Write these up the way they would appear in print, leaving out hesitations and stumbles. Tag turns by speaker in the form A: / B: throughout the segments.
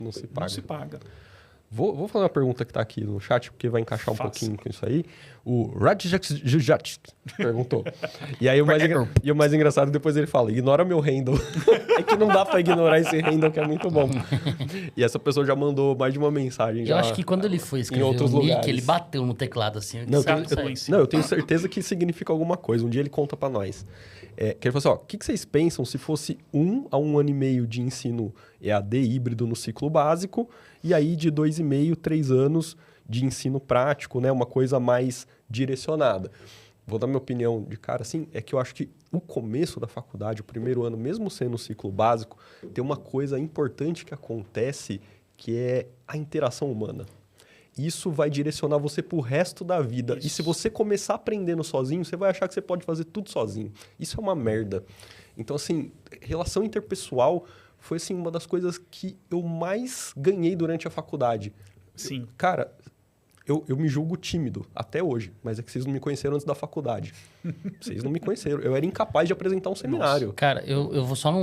A: Não se paga.
B: Não se paga.
A: Vou fazer uma pergunta que está aqui no chat, porque vai encaixar um
B: Faça.
A: pouquinho com isso aí. O Radjak perguntou. E aí o mais engraçado é que depois ele fala, ignora meu handle. É que não dá para ignorar esse handle que é muito bom. E essa pessoa já mandou mais de uma mensagem.
C: Eu acho que quando ele foi escrever
A: outros
C: o nick,
A: lugares.
C: ele bateu no teclado assim.
A: Não, eu tenho certeza que significa alguma coisa. Um dia ele conta para nós. Que ele falou assim, ó, o que vocês pensam se fosse 1 a 1 ano e meio de ensino EAD híbrido no ciclo básico e aí de 2,5, 3 anos de ensino prático, né? Uma coisa mais direcionada. Vou dar minha opinião de cara, assim, é que eu acho que o começo da faculdade, o primeiro ano, mesmo sendo um ciclo básico, tem uma coisa importante que acontece, que é a interação humana. Isso vai direcionar você pro resto da vida.
B: Isso.
A: E se você começar aprendendo sozinho, você vai achar que você pode fazer tudo sozinho. Isso é uma merda. Então, assim, relação interpessoal foi, assim, uma das coisas que eu mais ganhei durante a faculdade.
B: Sim.
A: Cara, eu me julgo tímido até hoje, mas é que vocês não me conheceram antes da faculdade. Vocês não me conheceram. Eu era incapaz de apresentar um seminário.
C: Cara, eu vou só num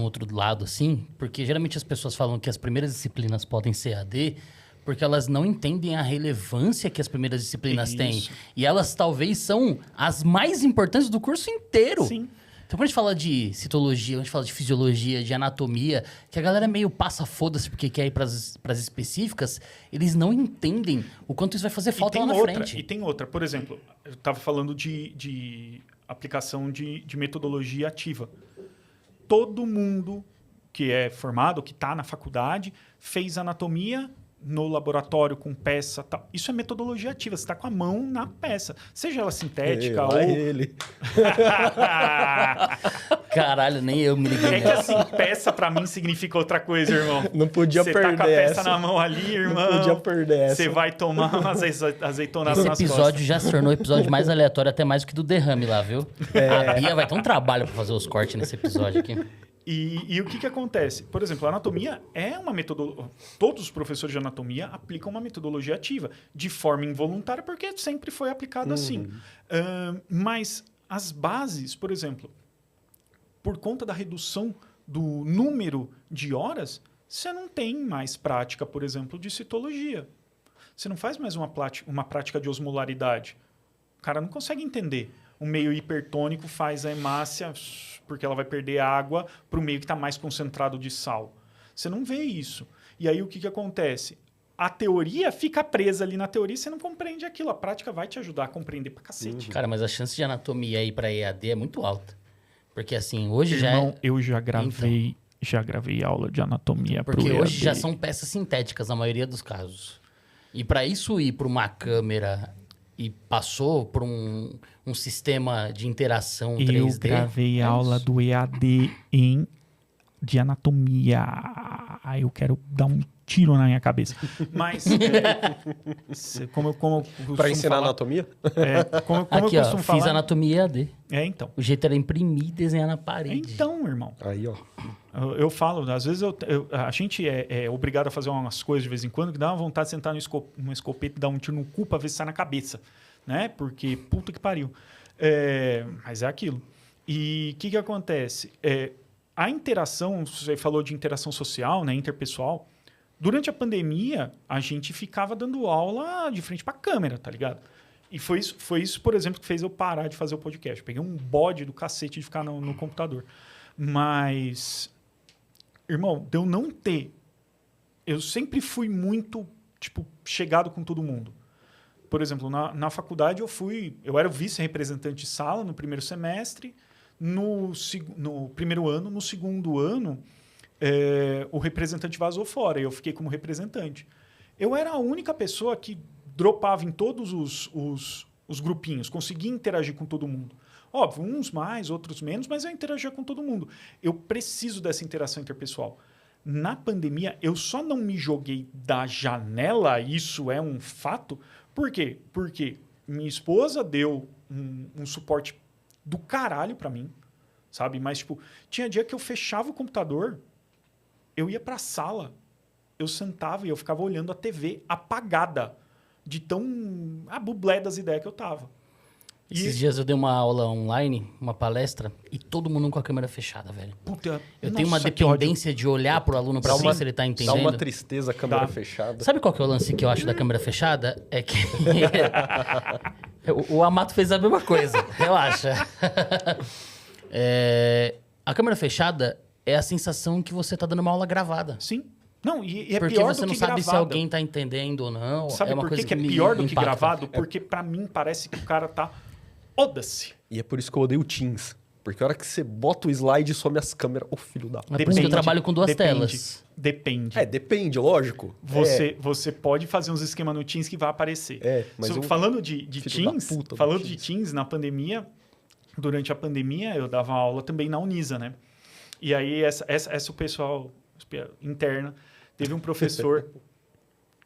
C: outro lado, assim, porque geralmente as pessoas falam que as primeiras disciplinas podem ser AD, porque elas não entendem a relevância que as primeiras disciplinas têm. E elas talvez são as mais importantes do curso inteiro.
B: Sim.
C: Então, quando a gente fala de citologia, a gente fala de fisiologia, de anatomia, que a galera meio passa foda-se porque quer ir pras específicas, eles não entendem o quanto isso vai fazer falta lá na frente.
B: E tem outra. Por exemplo, eu estava falando de aplicação de metodologia ativa. Todo mundo que é formado, que está na faculdade, fez anatomia no laboratório com peça, tal. Isso é metodologia ativa. Você está com a mão na peça. Seja ela sintética ou...
A: ele.
C: Caralho, nem eu me liguei
B: É que assim, peça pra mim significa outra coisa, irmão.
A: Não podia
B: Você
A: perder
B: tá com a peça
A: essa.
B: na mão ali, irmão.
A: Não podia perder essa.
B: Você vai tomar umas azeitonadas
C: Esse
B: nas
C: episódio
B: costas.
C: já se tornou o episódio mais aleatório, até mais do que do derrame lá, viu? A Bia vai ter um trabalho pra fazer os cortes nesse episódio aqui.
B: E o que acontece? Por exemplo, a anatomia é uma metodologia... Todos os professores de anatomia aplicam uma metodologia ativa, de forma involuntária, porque sempre foi aplicado assim. Mas as bases, por exemplo, por conta da redução do número de horas, você não tem mais prática, por exemplo, de citologia. Você não faz mais uma prática de osmolaridade. O cara não consegue entender. O meio hipertônico faz a hemácia, porque ela vai perder água para o meio que está mais concentrado de sal. Você não vê isso. E aí o que acontece? A teoria fica presa ali na teoria e você não compreende aquilo. A prática vai te ajudar a compreender pra cacete.
C: Cara, mas a chance de anatomia aí pra EAD é muito alta. Porque assim, hoje
B: Irmão,
C: já é...
B: eu já gravei aula de anatomia pro
C: Porque hoje
B: EAD.
C: já são peças sintéticas na maioria dos casos. E para isso ir para uma câmera e passou por um sistema de interação 3D...
B: Eu gravei aula do EAD de anatomia. Aí eu quero dar um tiro na minha cabeça. Mas, como eu costumo
A: Pra ensinar
B: falar,
A: anatomia?
B: como
C: Aqui,
B: eu
C: ó,
B: costumo
C: fiz
B: falar...
C: anatomia EAD.
B: Então.
C: O jeito era imprimir e desenhar na parede.
B: Então, irmão.
A: Aí, ó.
B: Eu falo, às vezes a gente é obrigado a fazer umas coisas de vez em quando que dá uma vontade de sentar numa escopeta e dar um tiro no cu pra ver se sai na cabeça. Né? Porque, puta que pariu. Mas é aquilo. E o que acontece? A interação, você falou de interação social, né, interpessoal. Durante a pandemia, a gente ficava dando aula de frente pra câmera, tá ligado? E foi isso, por exemplo, que fez eu parar de fazer o podcast. Eu peguei um bode do cacete de ficar no computador. Mas, irmão, de eu não ter... Eu sempre fui muito, chegado com todo mundo. Por exemplo, na faculdade eu era o vice-representante de sala no primeiro semestre, no primeiro ano, no segundo ano, o representante vazou fora, e eu fiquei como representante. Eu era a única pessoa que dropava em todos os grupinhos, conseguia interagir com todo mundo. Óbvio, uns mais, outros menos, mas eu interagia com todo mundo. Eu preciso dessa interação interpessoal. Na pandemia, eu só não me joguei da janela, isso é um fato. Por quê? Porque minha esposa deu um suporte do caralho pra mim, sabe? Mas, tinha dia que eu fechava o computador, eu ia pra sala, eu sentava e eu ficava olhando a TV apagada, de tão bublé das ideias que eu tava.
C: Esses dias eu dei uma aula online, uma palestra, e todo mundo com a câmera fechada, velho.
B: Puta,
C: Eu tenho uma dependência de olhar pro aluno pra ver se ele tá
A: Dá
C: entendendo.
A: uma tristeza a câmera
B: Dá.
A: fechada.
C: Sabe qual que é o lance que eu acho da câmera fechada? É que... o Amato fez a mesma coisa, relaxa. A câmera fechada é a sensação que você tá dando uma aula gravada.
B: Sim. Não, e é
C: Porque
B: pior
C: você
B: do
C: não
B: que
C: sabe
B: gravado.
C: se alguém tá entendendo ou não.
B: Sabe
C: é uma
B: por
C: coisa
B: que é
C: me
B: pior do que
C: impacta.
B: gravado? Porque pra mim parece que o cara tá... Foda-se.
A: E é por isso que eu odeio o Teams. Porque a hora que você bota o slide, some as câmeras. Ô, filho da...
C: É por isso que eu trabalho com duas telas.
B: Depende.
A: Depende, lógico.
B: Você pode fazer uns esquemas no Teams que vai aparecer.
A: Mas
B: Falando de
A: filho da
B: Teams,
A: puta do
B: falando de
A: Teams.
B: Teams, na pandemia, durante a pandemia, eu dava aula também na Unisa, né? E aí, essa o pessoal interna, teve um professor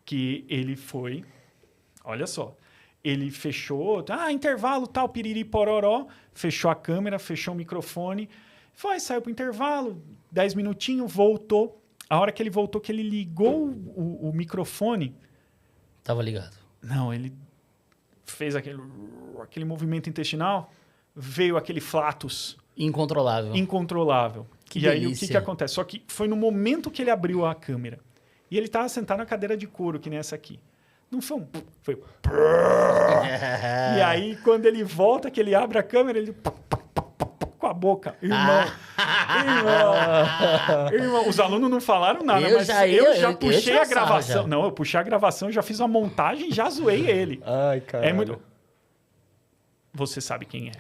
B: que ele foi, olha só, ele fechou, intervalo, tal, piriri, pororó, fechou a câmera, fechou o microfone, saiu pro intervalo, 10 minutinhos, voltou. A hora que ele voltou, que ele ligou o microfone...
C: Tava ligado.
B: Não, ele fez aquele movimento intestinal, veio aquele flatus
C: Incontrolável.
B: incontrolável.
C: Que
B: e aí, o
C: delícia.
B: que acontece? Só que foi no momento que ele abriu a câmera. E ele estava sentado na cadeira de couro, que nem essa aqui. Não foi foi... E aí, quando ele volta, que ele abre a câmera, ele... com a boca. Irmão, os alunos não falaram nada,
C: Eu
B: mas
C: já
B: puxei
C: tirei
B: a
C: sarro
B: gravação.
C: já.
B: Não, eu puxei a gravação, já fiz a montagem e já zoei ele.
A: Ai, caralho.
B: É muito... Você sabe quem é.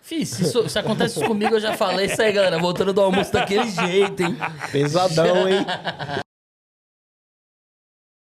C: Fih, se acontece isso comigo, eu já falei isso aí, galera. Voltando do almoço daquele jeito, hein?
A: Pesadão, hein?